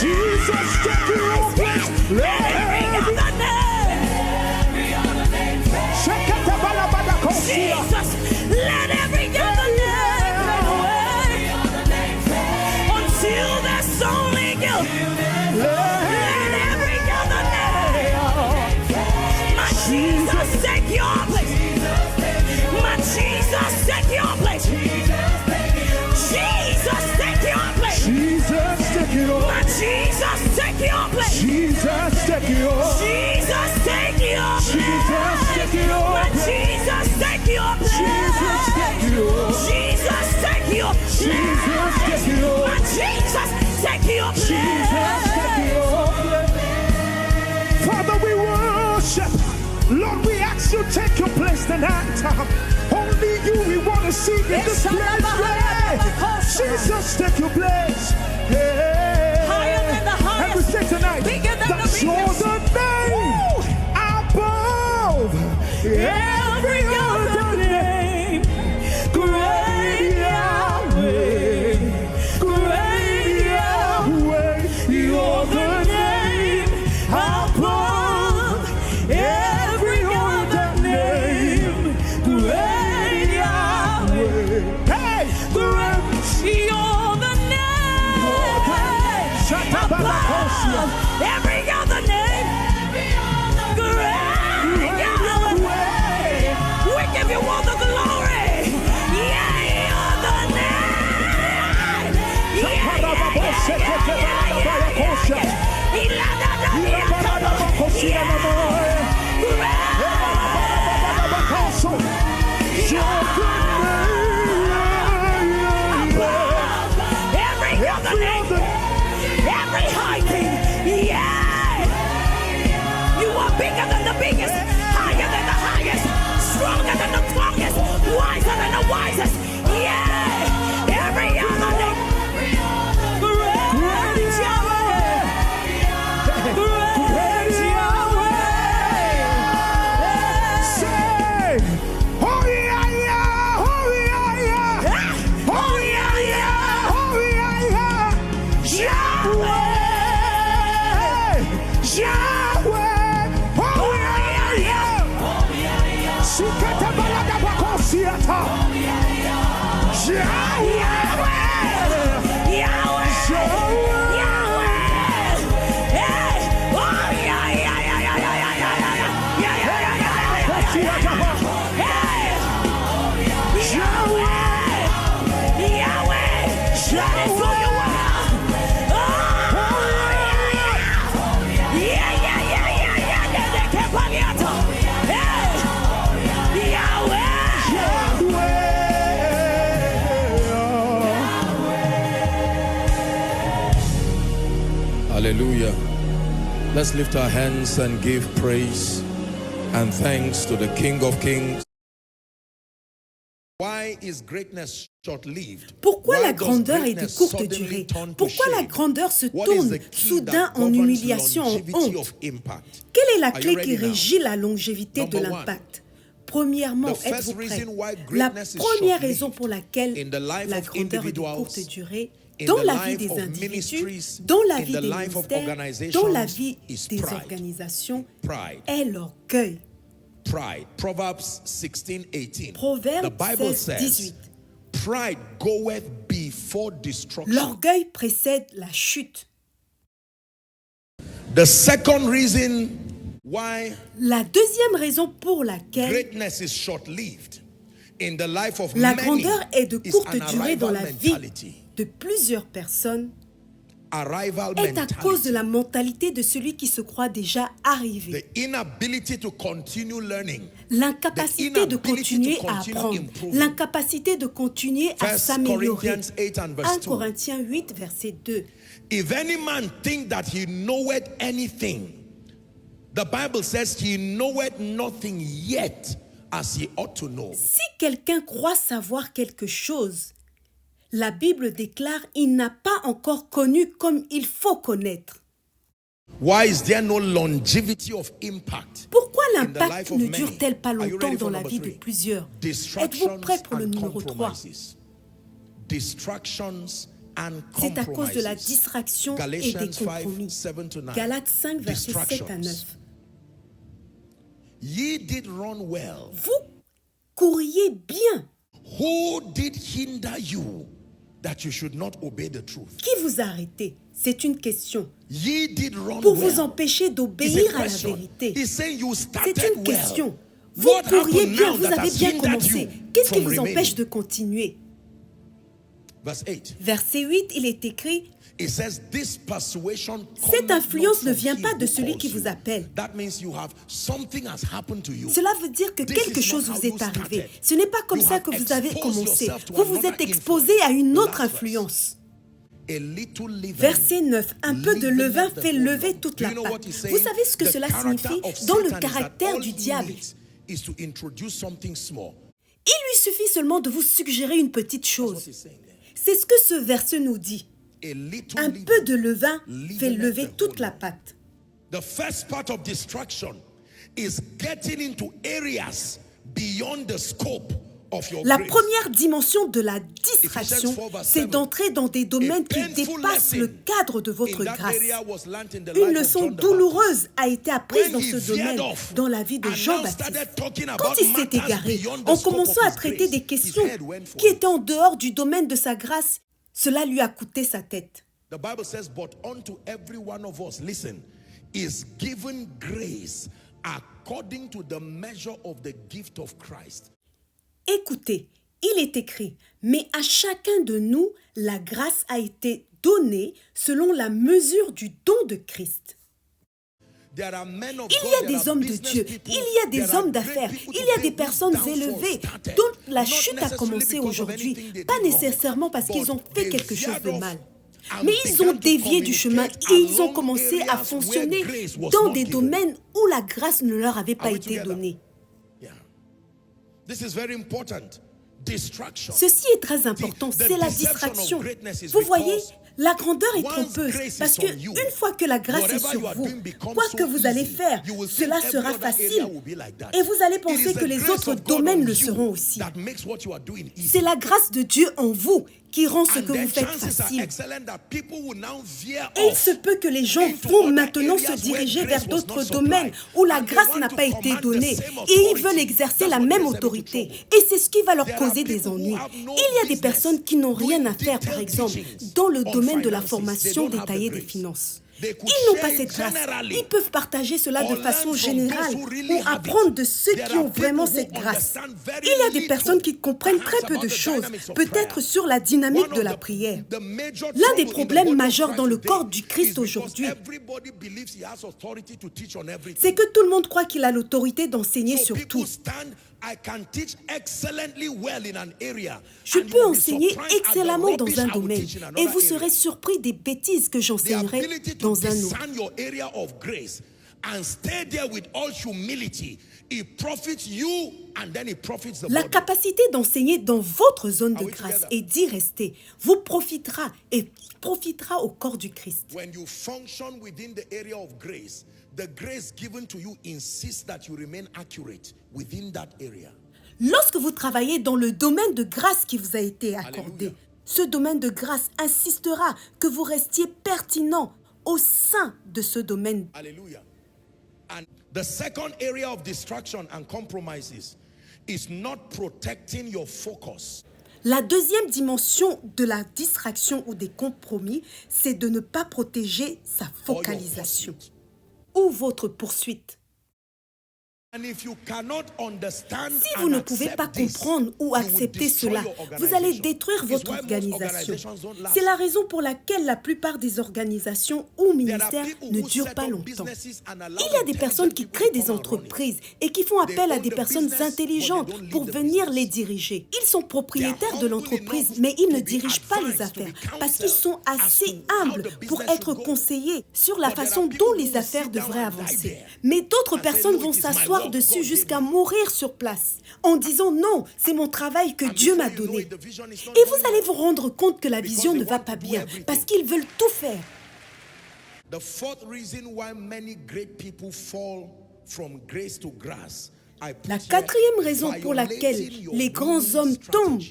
Jesus, take your place. Let every other name. Jesus, let every other name fade away until there's only you. Let every other name. My Jesus, take your place. My Jesus, take your place. Jesus, take your place. Jesus, take it all. My Jesus, take your place. Jesus, take it all. Jesus, take your place. Jesus, take it all. My Jesus, take your place. Jesus, take it all. Jesus, take your place. Jesus, take it all. My Jesus, take your place. Jesus, take it all. Father, we worship. Lord, we ask you take your place tonight. Only you we want to see in this place. Jesus, take your place. Higher than the highest. And we say tonight, Bigger than that the you're biggest. the name above Every other name. Great Yahweh. Great Yahweh. You're the name above every other name. Great Yahweh. Hey! Great. You're the name above every other name. Great Yahweh. We give you all the glory. Yeah, you're the name. Every other name, every high thing, yeah. You are bigger than the biggest, higher than the highest, stronger than the strongest, wiser than the wisest, yeah. Every other name, great Yahweh, great Yahweh. Say, oh yeah, yeah, oh yeah, yeah, oh yeah, yeah, oh yeah, yeah, Yahweh, Yahweh, oh yeah, yeah, Sikata balada bakosiata, Yahweh, Hallelujah. Let's lift our hands and give praise and thanks to the King of Kings. Why is greatness short-lived? Pourquoi la grandeur est de courte durée? Pourquoi la grandeur se tourne soudain en humiliation, en honte? Quelle est la clé qui régit la longévité de l'impact? Premièrement, êtes-vous prêts? La première raison pour laquelle la grandeur est de courte durée, dans la vie des individus, dans la vie des ministères, dans la vie des organisations, est l'orgueil. Pride. Proverbs 16:18. Proverbe The Bible 16, says, 18. pride goeth before destruction. L'orgueil précède la chute. The second reason why La deuxième raison pour laquelle greatness is short-lived in the life of la many grandeur est de is courte an durée dans la arrival vie mentality. de plusieurs personnes Arrival est à cause de mentality. la mentalité de celui qui se croit déjà arrivé. The inability to continue learning. L'incapacité de continuer à apprendre, l'incapacité de continuer à 1 s'améliorer. Corinthians 8 and 1 verse 2. Corinthiens 8, verset 2. If any man think that he knoweth anything, the Bible says he knoweth nothing yet as he ought to know. Si quelqu'un croit savoir quelque chose, la Bible déclare il n'a pas encore connu comme il faut connaître. Why is there no longevity of impact? Pourquoi in the life l'impact of ne many? dure-t-elle pas Are you longtemps ready for dans la number vie de three? plusieurs? Êtes-vous Distractions prêts pour le and numéro 3? compromises. Distractions c'est à cause de la distraction et des compromis. Galates 5, versets 7 à 9. Ye did run well. Vous courriez bien. Who did hinder you that you should not obey the truth? Qui vous a arrêté? C'est une question. Ye did run Pour vous well. empêcher It's d'obéir a à la question. vérité. He's saying you C'est started une well. question. Vous What courriez happened bien, now vous that avez has bien hindered commencé. you Qu'est-ce qui from vous empêche remaining? de continuer? Verse 8. Verset 8, il est écrit, It says, this persuasion cette cometh influence not ne from vient him pas de who celui calls qui you. vous appelle. That means you have something has happened to you. Cela veut dire que This quelque is chose not vous how you est arrivé. started. Ce n'est pas comme You ça have que vous avez exposed commencé. yourself to Vous vous another êtes exposé à influence. une The autre last verse. influence. A little leaven Verset 9. Un peu de leaveneth levain the fait whole lever lump. toute Do la you know what pâte. he's saying? Vous savez ce que The cela character signifie of dans le Satan is that caractère all du he diable? needs is to introduce something small. Il lui suffit seulement de vous suggérer une petite That's what chose. he's saying there. C'est ce que ce verset nous dit. A little Un leaven peu de levain fait leaveneth lever the toute whole la lump. pâte. The first part of distraction is getting into areas beyond the scope of your La grace. première dimension de la distraction, c'est d'entrer dans des domaines qui dépassent le cadre de votre grâce. Une leçon douloureuse a été apprise dans ce domaine, dans la vie de Jean-Baptiste. Quand il s'est égaré, en commençant à traiter des questions qui étaient en dehors du domaine de sa grâce, cela lui a coûté sa tête. The Bible says, but unto every one of us, listen, is given grace according to the measure of the gift of Christ. Écoutez, il est écrit, mais à chacun de nous, la grâce a été donnée selon la mesure du don de Christ. There are men of Il God, y a there des are hommes de business Dieu, people, il y a des there are hommes great d'affaires, people il y a today des whose personnes downfall élevées started, dont la not chute a necessarily commencé because of aujourd'hui, anything they pas did wrong, nécessairement parce qu'ils ont but fait they quelque chose veered de off mal. and Mais ils ont began to dévié du chemin communicate et ils ont along commencé à areas fonctionner where grace was dans not des given. domaines où la grâce ne leur avait pas Are we été together? donnée. Yeah. This is very important. Distraction. Ceci est très important, c'est la distraction. Vous voyez, la grandeur est trompeuse parce que une fois que la grâce est sur vous, quoi que vous allez faire, cela sera facile et vous allez penser que les autres domaines le seront aussi. C'est la grâce de Dieu en vous qui rend ce que vous faites facile. Et il se peut que les gens vont maintenant se diriger vers d'autres domaines où la grâce n'a pas été donnée et ils veulent exercer la même autorité. Et c'est ce qui va leur causer des ennuis. Il y a des personnes qui n'ont rien à faire, par exemple, dans le domaine de la formation détaillée des finances. Ils n'ont pas cette grâce. Ils peuvent partager cela de façon générale ou apprendre de ceux qui ont vraiment cette grâce. Il y a des personnes qui comprennent très peu de choses, peut-être sur la dynamique de la prière. L'un des problèmes majeurs dans le corps du Christ aujourd'hui, c'est que tout le monde croit qu'il a l'autorité d'enseigner sur tout. Je peux enseigner excellemment dans un domaine et vous serez surpris des bêtises que j'enseignerai dans un autre. La capacité d'enseigner dans votre zone de grâce et d'y rester vous profitera et profitera au corps du Christ. The grace given to you insists that you remain accurate within that area. Lorsque vous travaillez dans le domaine de grâce qui vous a été accordé, ce domaine de grâce insistera que vous restiez pertinent au sein de ce domaine. Hallelujah. And the second area of distraction and compromises is not protecting your focus. La deuxième dimension de la distraction ou des compromis, c'est de ne pas protéger sa focalisation ou votre poursuite. Si vous ne pouvez pas comprendre ou accepter cela, vous allez détruire votre organisation. C'est la raison pour laquelle la plupart des organisations ou ministères ne durent pas longtemps. Il y a des personnes qui créent des entreprises et qui font appel à des personnes intelligentes pour venir les diriger. Ils sont propriétaires de l'entreprise, mais ils ne dirigent pas les affaires parce qu'ils sont assez humbles pour être conseillés sur la façon dont les affaires devraient avancer. Mais d'autres personnes vont s'asseoir dessus jusqu'à mourir sur place en disant non, c'est mon travail que Dieu m'a donné. Et vous allez vous rendre compte que la vision ne va pas bien parce qu'ils veulent tout faire. La quatrième raison pour laquelle les grands hommes tombent,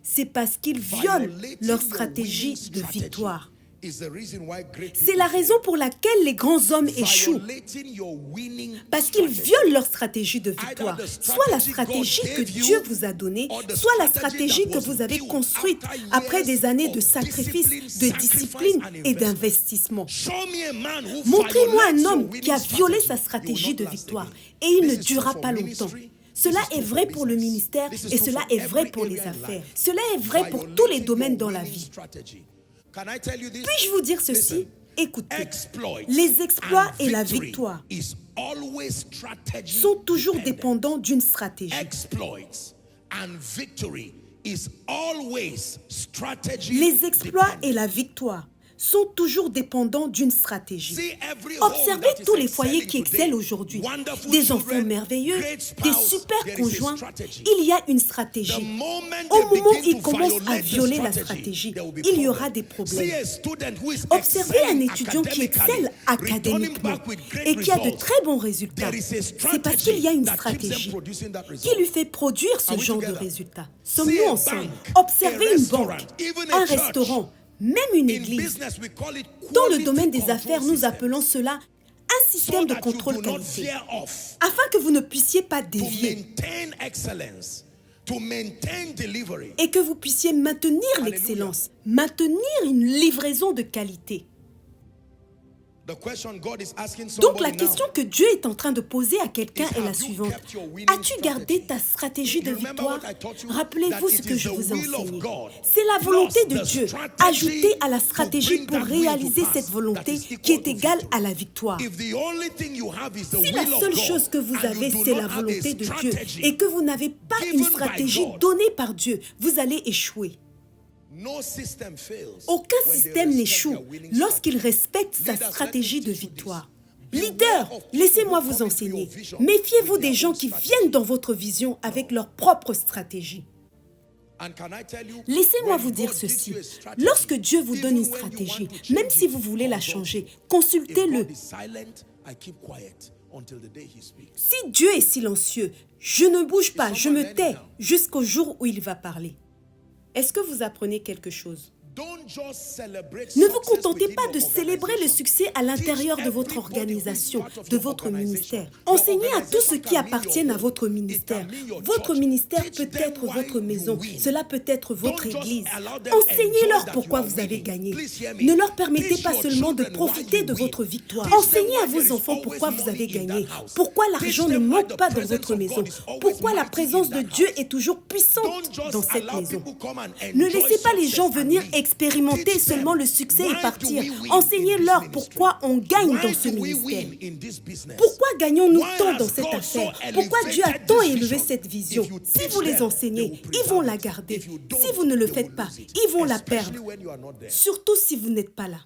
c'est parce qu'ils violent leur stratégie de victoire. C'est la raison pour laquelle les grands hommes échouent. Parce qu'ils violent leur stratégie de victoire. Soit la stratégie que Dieu vous a donnée, soit la stratégie que vous avez construite après des années de sacrifice, de discipline et d'investissement. Montrez-moi un homme qui a violé sa stratégie de victoire et il ne durera pas longtemps. Cela est vrai pour le ministère et cela est vrai pour les affaires. Cela est vrai pour tous les domaines dans la vie. Puis-je vous dire ceci? Écoutez, les exploits et la victoire sont toujours dépendants d'une stratégie. Les exploits et la victoire sont toujours dépendants d'une stratégie. Observez tous les foyers qui excellent aujourd'hui. Des enfants merveilleux, des super conjoints. Il y a une stratégie. Au moment où ils commencent à violer la stratégie, il y aura des problèmes. Observez un étudiant qui excelle académiquement et qui a de très bons résultats. C'est parce qu'il y a une stratégie qui lui fait produire ce genre de résultats. Sommes-nous ensemble? Observez une banque, un restaurant, même une église. Dans le domaine des affaires, nous appelons cela un système de contrôle qualité, afin que vous ne puissiez pas dévier et que vous puissiez maintenir l'excellence, maintenir une livraison de qualité. Donc la question que Dieu est en train de poser à quelqu'un est la suivante. As-tu gardé ta stratégie de victoire? Rappelez-vous ce que je vous ai enseigné. C'est la volonté de Dieu ajoutée à la stratégie pour réaliser cette volonté qui est égale à la victoire. Si la seule chose que vous avez, c'est la volonté de Dieu et que vous n'avez pas une stratégie donnée par Dieu, vous allez échouer. Aucun système n'échoue lorsqu'il respecte sa stratégie de victoire. Leader, laissez-moi vous enseigner. Méfiez-vous des gens qui viennent dans votre vision avec leur propre stratégie. Laissez-moi vous dire ceci. Lorsque Dieu vous donne une stratégie, même si vous voulez la changer, consultez-le. Si Dieu est silencieux, je ne bouge pas, je me tais jusqu'au jour où il va parler. Est-ce que vous apprenez quelque chose? Ne vous contentez pas de célébrer le succès à l'intérieur de votre organisation, de votre ministère. Enseignez à tous ceux qui appartiennent à votre ministère. Votre ministère peut être votre maison, cela peut être votre église. Enseignez-leur pourquoi vous avez gagné. Ne leur permettez pas seulement de profiter de votre victoire. Enseignez à vos enfants pourquoi vous avez gagné, pourquoi l'argent ne manque pas dans votre maison, pourquoi la présence de Dieu est toujours puissante dans cette maison. Ne laissez pas les gens venir expérimenter seulement le succès et partir. Enseignez-leur pourquoi on gagne dans ce ministère. Pourquoi gagnons-nous tant dans cette affaire? Pourquoi Dieu a tant élevé cette vision? Si vous les enseignez, ils vont la garder. Si vous ne le faites pas, ils vont la perdre. Surtout si vous n'êtes pas là.